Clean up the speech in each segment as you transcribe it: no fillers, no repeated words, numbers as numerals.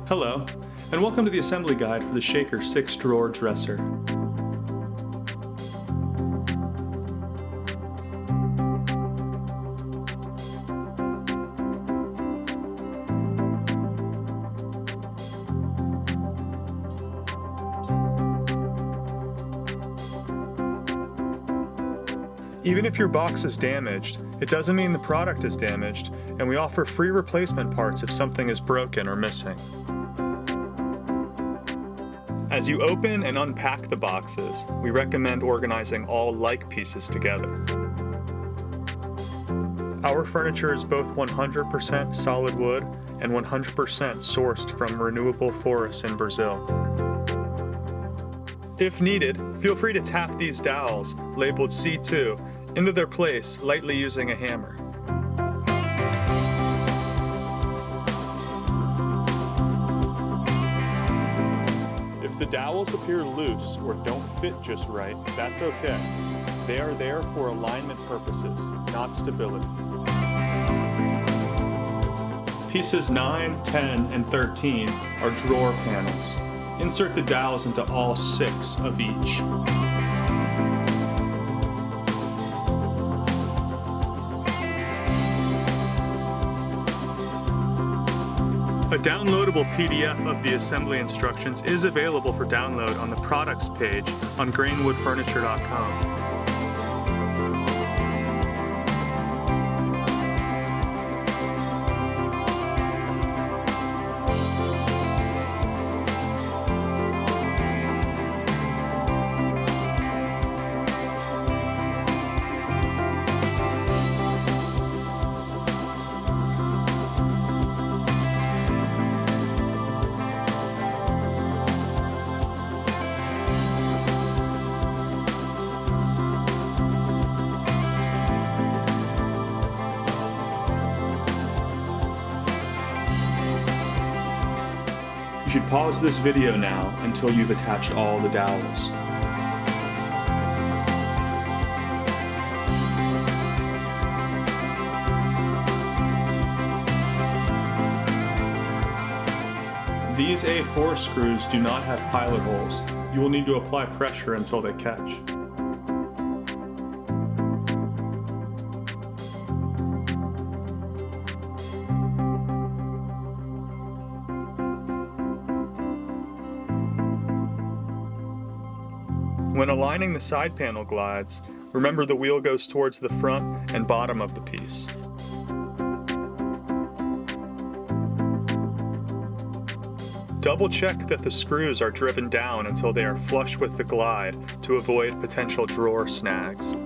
Hello, and welcome to the assembly guide for the Shaker 6-drawer dresser. Even if your box is damaged, it doesn't mean the product is damaged, and we offer free replacement parts if something is broken or missing. As you open and unpack the boxes, we recommend organizing all like pieces together. Our furniture is both 100% solid wood and 100% sourced from renewable forests in Brazil. If needed, feel free to tap these dowels, labeled C2, into their place lightly using a hammer. If the dowels appear loose or don't fit just right, that's okay. They are there for alignment purposes, not stability. Pieces 9, 10, and 13 are drawer panels. Insert the dowels into all 6 of each. A downloadable PDF of the assembly instructions is available for download on the products page on grainwoodfurniture.com. You should pause this video now until you've attached all the dowels. These A4 screws do not have pilot holes. You will need to apply pressure until they catch. When aligning the side panel glides, remember the wheel goes towards the front and bottom of the piece. Double check that the screws are driven down until they are flush with the glide to avoid potential drawer snags.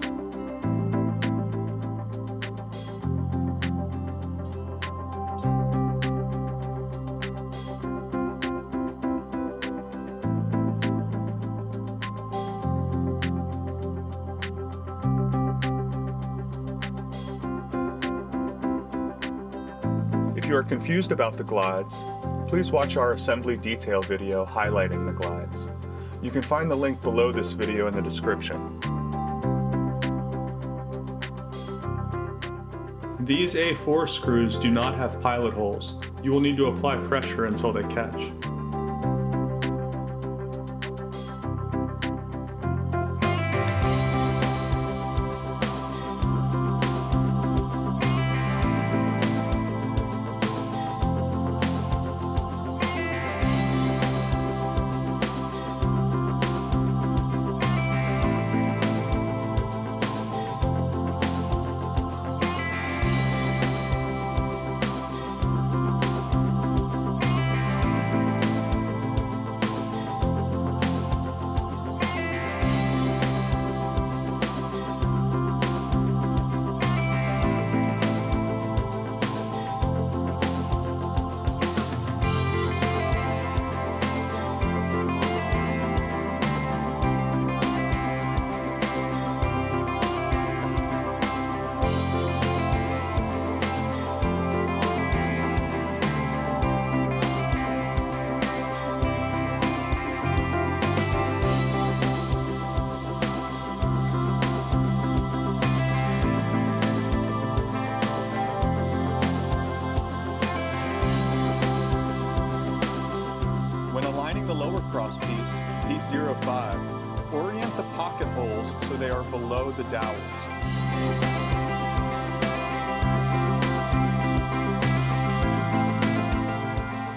If you are confused about the glides, please watch our assembly detail video highlighting the glides. You can find the link below this video in the description. These A4 screws do not have pilot holes. You will need to apply pressure until they catch. P05, orient the pocket holes so they are below the dowels.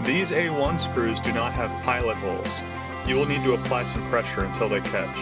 These A1 screws do not have pilot holes. You will need to apply some pressure until they catch.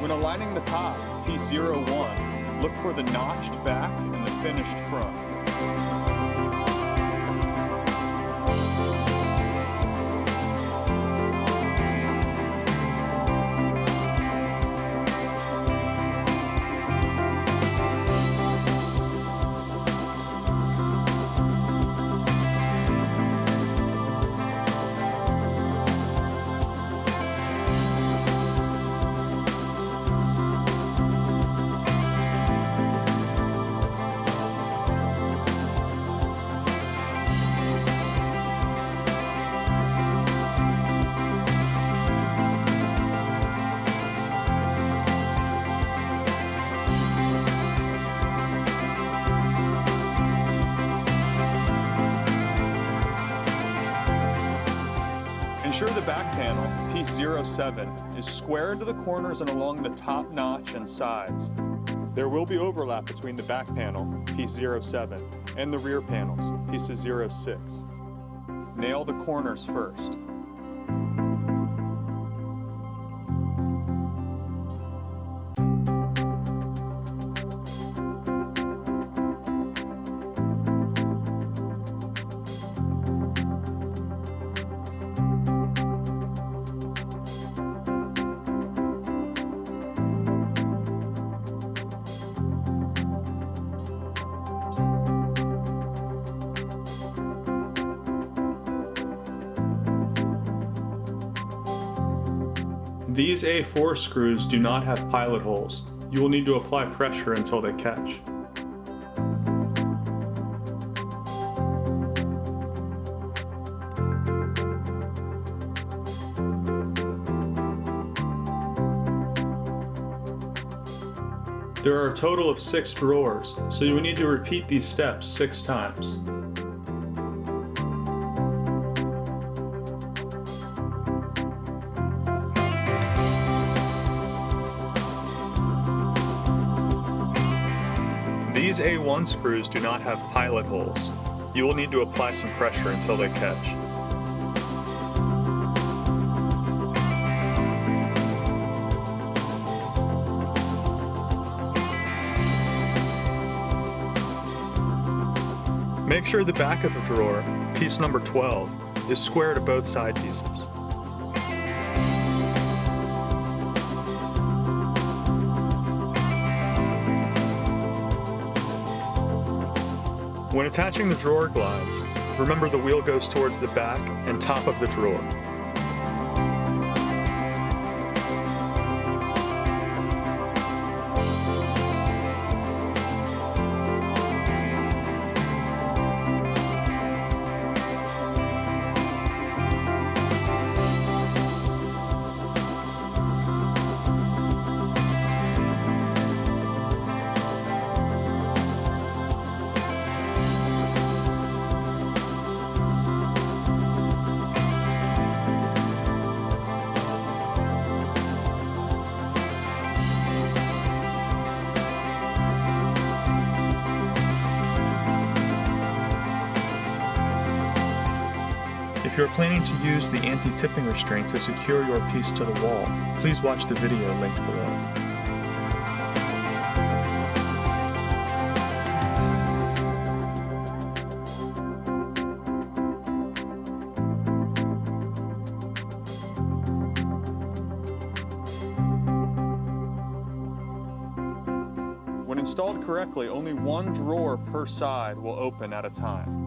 When aligning the top, P01, look for the notched back and the finished front. Ensure the back panel, P07, is square into the corners and along the top notch and sides. There will be overlap between the back panel, P07, and the rear panels, P06. Nail the corners first. These A4 screws do not have pilot holes. You will need to apply pressure until they catch. There are a total of 6 drawers, so you will need to repeat these steps 6 times. These A1 screws do not have pilot holes. You will need to apply some pressure until they catch. Make sure the back of the drawer, piece number 12, is square to both side pieces. When attaching the drawer glides, remember the wheel goes towards the back and top of the drawer. If you are planning to use the anti-tipping restraint to secure your piece to the wall, please watch the video linked below. When installed correctly, only one drawer per side will open at a time.